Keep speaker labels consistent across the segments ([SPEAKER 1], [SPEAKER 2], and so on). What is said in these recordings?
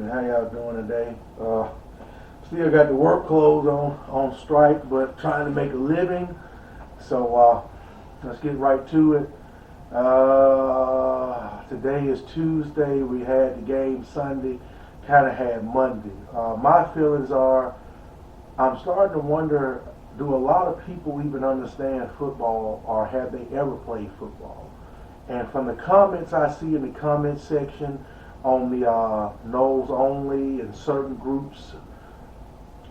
[SPEAKER 1] How y'all doing today? Still got the work clothes on strike, but trying to make a living. So let's get right to it. Today is Tuesday. We had the game Sunday. Kind of had Monday. My feelings are, I'm starting to wonder, do a lot of people even understand football, or have they ever played football? And from the comments I see in the comment section on the Knowles Only and certain groups,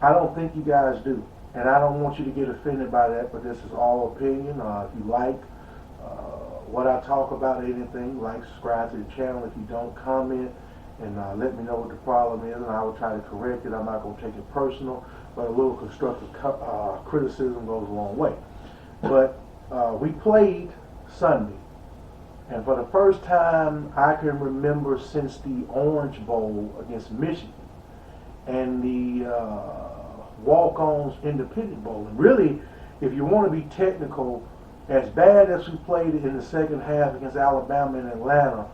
[SPEAKER 1] I don't think you guys do. And I don't want you to get offended by that, but this is all opinion. If you like what I talk about, anything, like, subscribe to the channel. If you don't, comment and let me know what the problem is, and I will try to correct it. I'm not going to take it personal, but a little constructive criticism goes a long way. But we played Sunday, and for the first time I can remember since the Orange Bowl against Michigan and the Walk-Ons Independent Bowl. And really, if you want to be technical, as bad as we played in the second half against Alabama and Atlanta,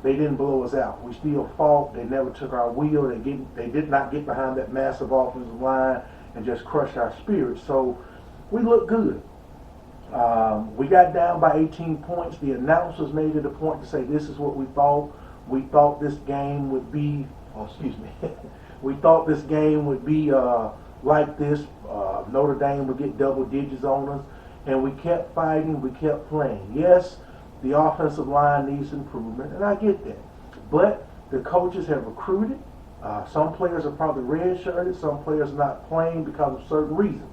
[SPEAKER 1] they didn't blow us out. We still fought. They never took our wheel. They did not get behind that massive offensive line and just crush our spirit. So we looked good. We got down by 18 points. The announcers made it a point to say this is what we thought. We thought this game would be, we thought this game would be like this. Notre Dame would get double digits on us. And we kept fighting. We kept playing. Yes, the offensive line needs improvement, and I get that. But the coaches have recruited. Some players are probably red-shirted. Some players are not playing because of certain reasons.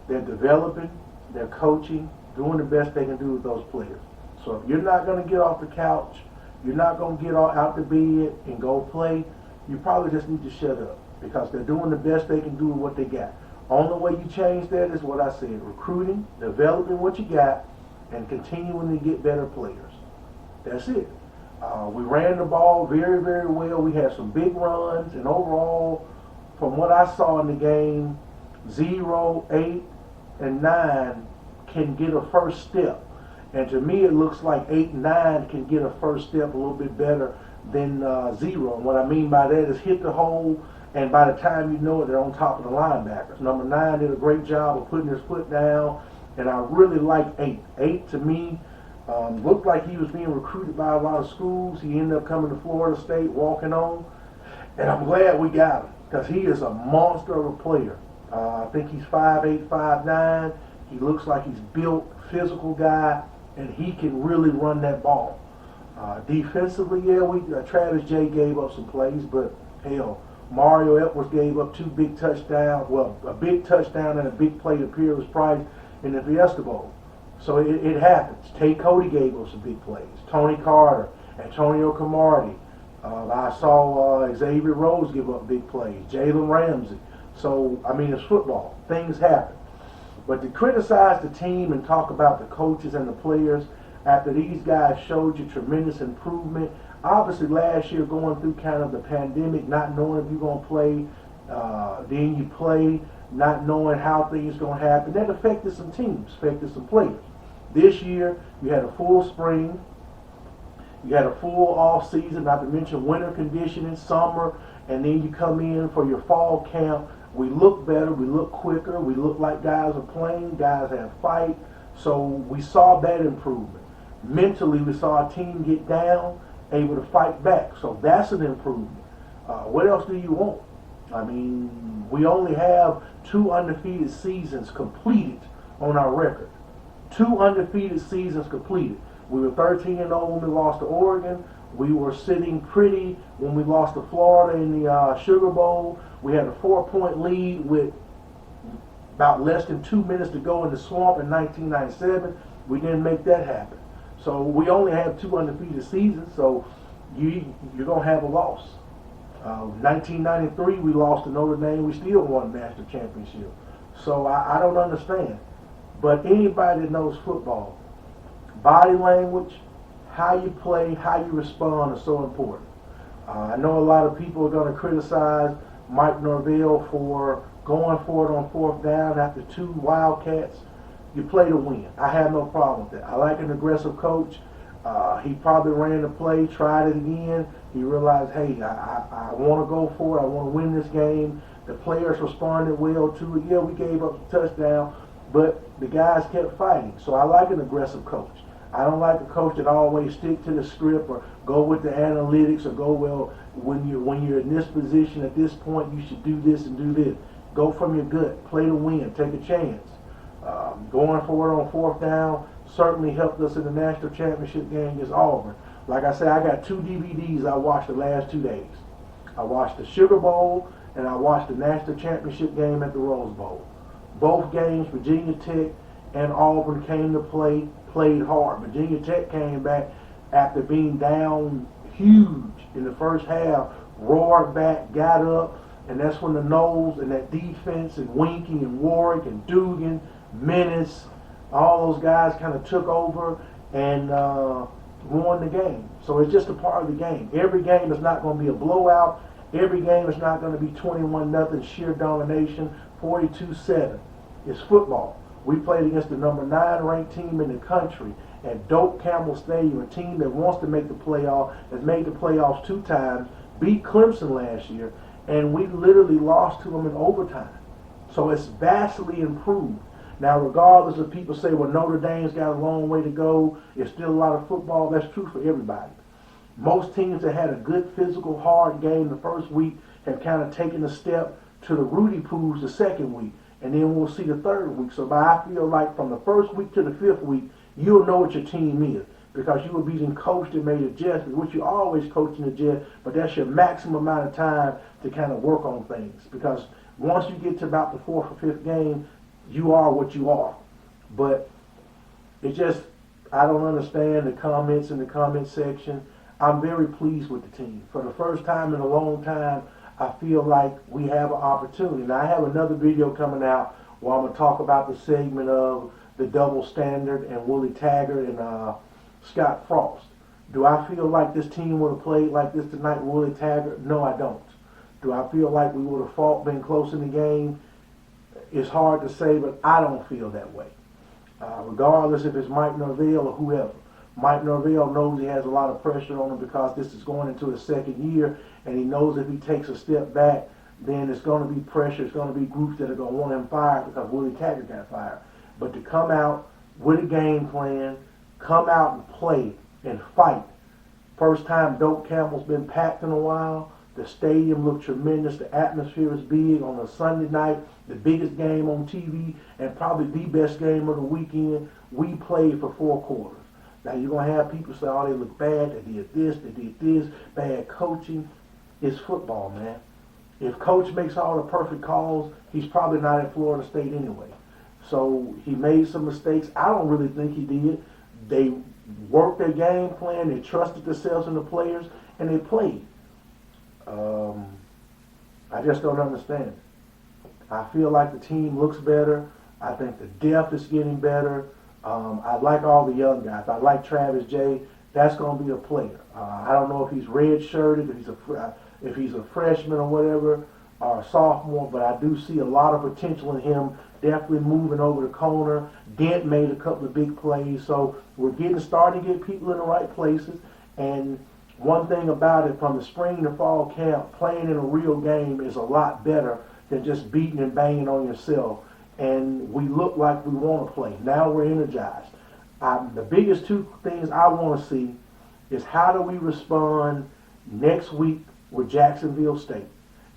[SPEAKER 1] They're developing. They're coaching, doing the best they can do with those players. So if you're not going to get off the couch, you're not going to get out the bed and go play, you probably just need to shut up, because they're doing the best they can do with what they got. Only way you change that is what I said: recruiting, developing what you got, and continuing to get better players. That's it. We ran the ball very, very well. We had some big runs, and overall, from what I saw in the game, 0, 8, and 9 can get a first step. And to me, it looks like 8 and 9 can get a first step a little bit better than 0. And what I mean by that is hit the hole, and by the time you know it, they're on top of the linebackers. Number 9 did a great job of putting his foot down, and I really like 8. 8 to me looked like he was being recruited by a lot of schools. He ended up coming to Florida State, walking on, and I'm glad we got him, because he is a monster of a player. I think he's 5'8", 5'9". He looks like he's built, physical guy, and he can really run that ball. Defensively, yeah, Travis J gave up some plays, but hell, Mario Edwards gave up 2 big touchdowns. Well, a big touchdown and a big play to Peerless Price in the Fiesta Bowl. So it happens. Tate Cody gave us some big plays. Tony Carter, Antonio Camardi. I saw Xavier Rose give up big plays. Jalen Ramsey. So, I mean, it's football. Things happen. But to criticize the team and talk about the coaches and the players after these guys showed you tremendous improvement, obviously last year going through kind of the pandemic, not knowing if you're going to play, then you play, not knowing how things are going to happen, that affected some teams, affected some players. This year, you had a full spring, you had a full off season, not to mention winter conditioning, summer, and then you come in for your fall camp. We look better, we look quicker, we look like guys are playing, guys have fight. So we saw that improvement. Mentally, we saw our team get down, able to fight back. So that's an improvement. What else do you want? I mean, we only have 2 undefeated seasons completed on our record. 2 undefeated seasons completed. We were 13-0 when we lost to Oregon. We were sitting pretty when we lost to Florida in the Sugar Bowl. We had a 4-point lead with about less than 2 minutes to go in the swamp in 1997. We didn't make that happen. So we only have 2 undefeated seasons, so you're going to have a loss. 1993, we lost to Notre Dame. We still won the national championship. So I don't understand. But anybody that knows football, body language, how you play, how you respond is so important. I know a lot of people are going to criticize Mike Norvell for going for it on 4th down after 2 Wildcats. You play to win. I have no problem with that. I like an aggressive coach. He probably ran the play, tried it again. He realized, hey, I want to go for it. I want to win this game. The players responded well to it. Yeah, we gave up a touchdown, but the guys kept fighting. So I like an aggressive coach. I don't like a coach that always stick to the script or go with the analytics or go, well, when you're in this position at this point, you should do this and do this. Go from your gut. Play to win. Take a chance. Going for it on fourth down certainly helped us in the national championship game against Auburn. Like I said, I got 2 DVDs I watched the last 2 days. I watched the Sugar Bowl and I watched the national championship game at the Rose Bowl. Both games, Virginia Tech and Auburn came to play, played hard. Virginia Tech came back after being down huge in the first half, roared back, got up, and that's when the Knowles and that defense and Winky and Warwick and Dugan, Menace, all those guys kind of took over and won the game. So it's just a part of the game. Every game is not going to be a blowout. Every game is not going to be 21-0 sheer domination, 42-7. It's football. We played against the number 9 ranked team in the country at Doak Campbell Stadium, a team that wants to make the playoff, has made the playoffs 2 times, beat Clemson last year, and we literally lost to them in overtime. So it's vastly improved. Now, regardless of people say, well, Notre Dame's got a long way to go, it's still a lot of football, that's true for everybody. Most teams that had a good physical, hard game the first week have kind of taken a step to the Rudy Poos the second week, and then we'll see the third week. So I feel like from the first week to the 5th week, you'll know what your team is because you will be coached and made adjustments, which you always coach and adjust, but that's your maximum amount of time to kind of work on things because once you get to about the 4th or 5th game, you are what you are. But it just, I don't understand the comments in the comment section. I'm very pleased with the team. For the first time in a long time, I feel like we have an opportunity. Now, I have another video coming out where I'm going to talk about the segment of the double standard and Willie Taggart and Scott Frost. Do I feel like this team would have played like this tonight with Willie Taggart? No, I don't. Do I feel like we would have fought, been close in the game? It's hard to say, but I don't feel that way. Regardless if it's Mike Norvell or whoever. Mike Norvell knows he has a lot of pressure on him because this is going into his 2nd year, and he knows if he takes a step back, then it's going to be pressure. It's going to be groups that are going to want him fired because Willie Taggart got fired. But to come out with a game plan, come out and play and fight. First time Doak Campbell's been packed in a while. The stadium looked tremendous. The atmosphere is big on a Sunday night, the biggest game on TV, and probably the best game of the weekend. We played for 4 quarters. Now, you're going to have people say, oh, they look bad, they did this, bad coaching. It's football, man. If Coach makes all the perfect calls, he's probably not at Florida State anyway. So he made some mistakes. I don't really think he did. They worked their game plan, they trusted themselves and the players, and they played. I just don't understand it. I feel like the team looks better. I think the depth is getting better. I like all the young guys. I like Travis J. That's going to be a player. I don't know if he's red-shirted, if he's a freshman or whatever, or a sophomore, but I do see a lot of potential in him. Definitely moving over the corner. Dent made a couple of big plays, so we're starting to get people in the right places. And one thing about it, from the spring to fall camp, playing in a real game is a lot better than just beating and banging on yourself. And we look like we want to play. Now we're energized. The biggest 2 things I want to see is how do we respond next week with Jacksonville State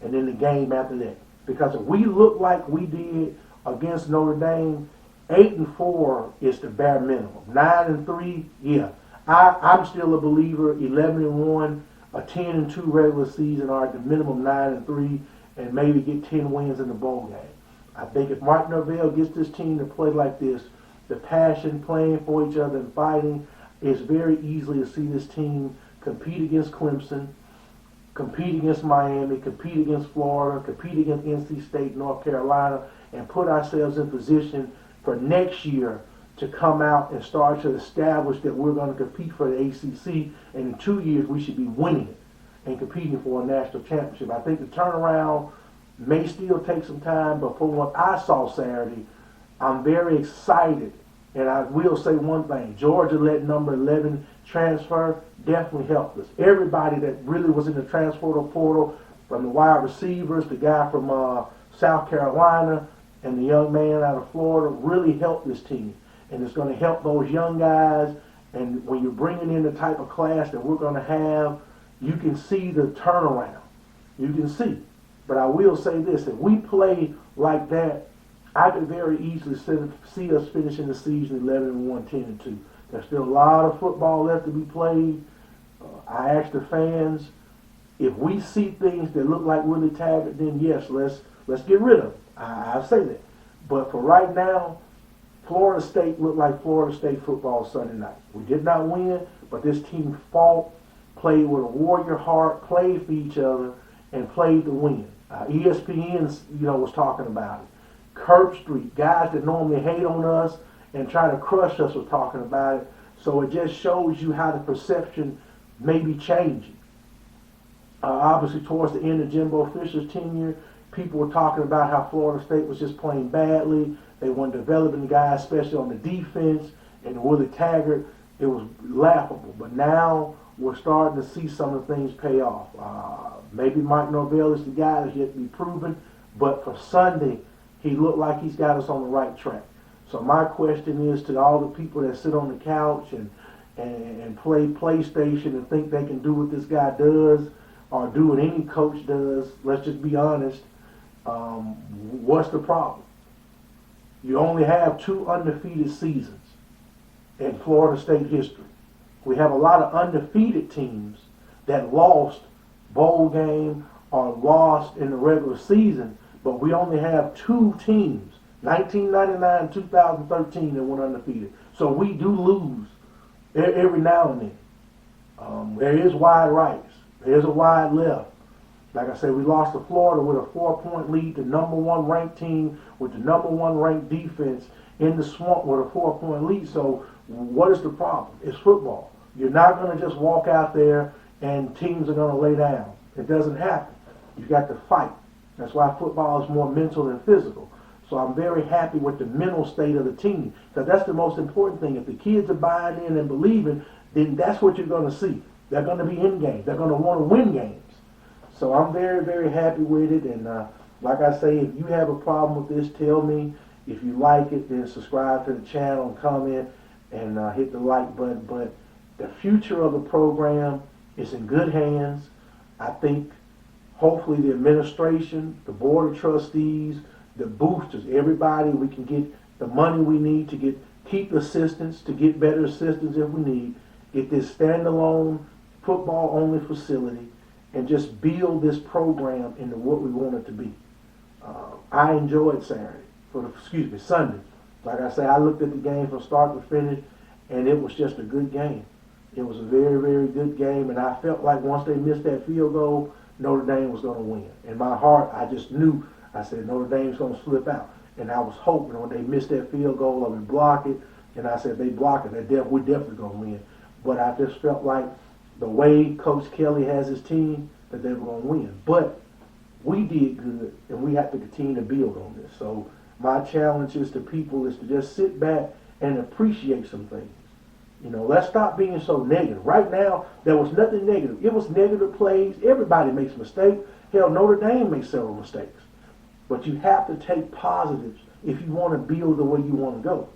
[SPEAKER 1] and then the game after that. Because if we look like we did against Notre Dame, 8-4 is the bare minimum. 9-3, yeah. I'm still a believer. 11-1, a 10-2 regular season are at the minimum 9-3, and maybe get 10 wins in the bowl game. I think if Mike Norvell gets this team to play like this, the passion, playing for each other and fighting, it's very easily to see this team compete against Clemson, compete against Miami, compete against Florida, compete against NC State, North Carolina, and put ourselves in position for next year to come out and start to establish that we're going to compete for the ACC, and in 2 years we should be winning it and competing for a national championship. I think the turnaround may still take some time, but from what I saw Saturday, I'm very excited And I will say one thing, Georgia let number 11 transfer, definitely helped us. Everybody that really was in the transfer portal, from the wide receivers, the guy from South Carolina, and the young man out of Florida, really helped this team. And it's going to help those young guys. And when you're bringing in the type of class that we're going to have, you can see the turnaround. You can see. But I will say this, if we play like that, I could very easily see us finishing the season 11-1, 10-2. There's still a lot of football left to be played. I asked the fans, if we see things that look like Willie Taggart, then yes, let's get rid of them. I say that. But for right now, Florida State looked like Florida State football Sunday night. We did not win, but this team fought, played with a warrior heart, played for each other, and played to win. ESPN, was talking about it. Curb Street, guys that normally hate on us and try to crush us was talking about it. So it just shows you how the perception may be changing. Obviously, towards the end of Jimbo Fisher's tenure, people were talking about how Florida State was just playing badly. They weren't developing the guys, especially on the defense. And Willie Taggart, it was laughable. But now we're starting to see some of the things pay off. Maybe Mike Norvell is the guy that's yet to be proven. But for Sunday, he looked like he's got us on the right track. So my question is to all the people that sit on the couch and play PlayStation and think they can do what this guy does or do what any coach does, let's just be honest, what's the problem? You only have 2 undefeated seasons in Florida State history. We have a lot of undefeated teams that lost bowl game or lost in the regular season, but we only have 2 teams, 1999 2013, that went undefeated. So we do lose every now and then. There is wide rights. There's a wide left. Like I said, we lost to Florida with a 4-point lead, the number 1 ranked team with the number 1 ranked defense in the swamp with a 4-point lead. So what is the problem? It's football. You're not going to just walk out there and teams are going to lay down. It doesn't happen. You've got to fight. That's why football is more mental than physical. So I'm very happy with the mental state of the team. Because that's the most important thing. If the kids are buying in and believing, then that's what you're going to see. They're going to be in games. They're going to want to win games. So I'm very, very happy with it. And like I say, if you have a problem with this, tell me. If you like it, then subscribe to the channel and comment and hit the like button. But the future of the program is in good hands. I think hopefully the administration, the board of trustees, the boosters, everybody, we can get the money we need to keep assistants, to get better assistants if we need, get this standalone football-only facility, and just build this program into what we want it to be. I enjoyed Sunday. Like I say, I looked at the game from start to finish, and it was just a good game. It was a very, very good game, and I felt like once they missed that field goal, Notre Dame was going to win. In my heart, I just knew. I said Notre Dame's going to slip out, and I was hoping when they missed that field goal, I would block it. And I said, if they block it, we're definitely going to win. But I just felt like the way Coach Kelly has his team, that they were going to win. But we did good, and we have to continue to build on this. So my challenge is to people is to just sit back and appreciate some things. Let's stop being so negative. Right now, there was nothing negative. It was negative plays. Everybody makes mistakes. Hell, Notre Dame makes several mistakes. But you have to take positives if you want to build the way you want to go.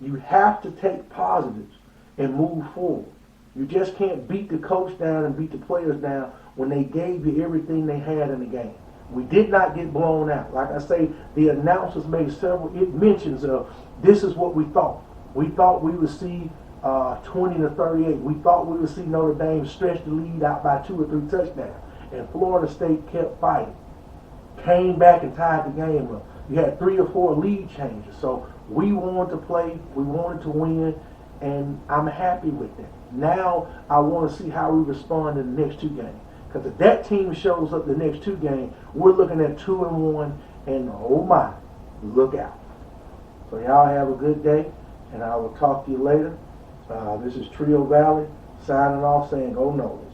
[SPEAKER 1] You have to take positives and move forward. You just can't beat the coach down and beat the players down when they gave you everything they had in the game. We did not get blown out. Like I say, the announcers made several mentions of this is what we thought. We thought we would see 20-38. We thought we would see Notre Dame stretch the lead out by 2 or 3 touchdowns. And Florida State kept fighting. Came back and tied the game up. You had 3 or 4 lead changes. So we wanted to play. We wanted to win. And I'm happy with that. Now I want to see how we respond in the next 2 games. Because if that team shows up the next 2 games, we're looking at 2-1. And oh my, look out. So y'all have a good day. And I will talk to you later. This is Trio Valley signing off saying go Noles.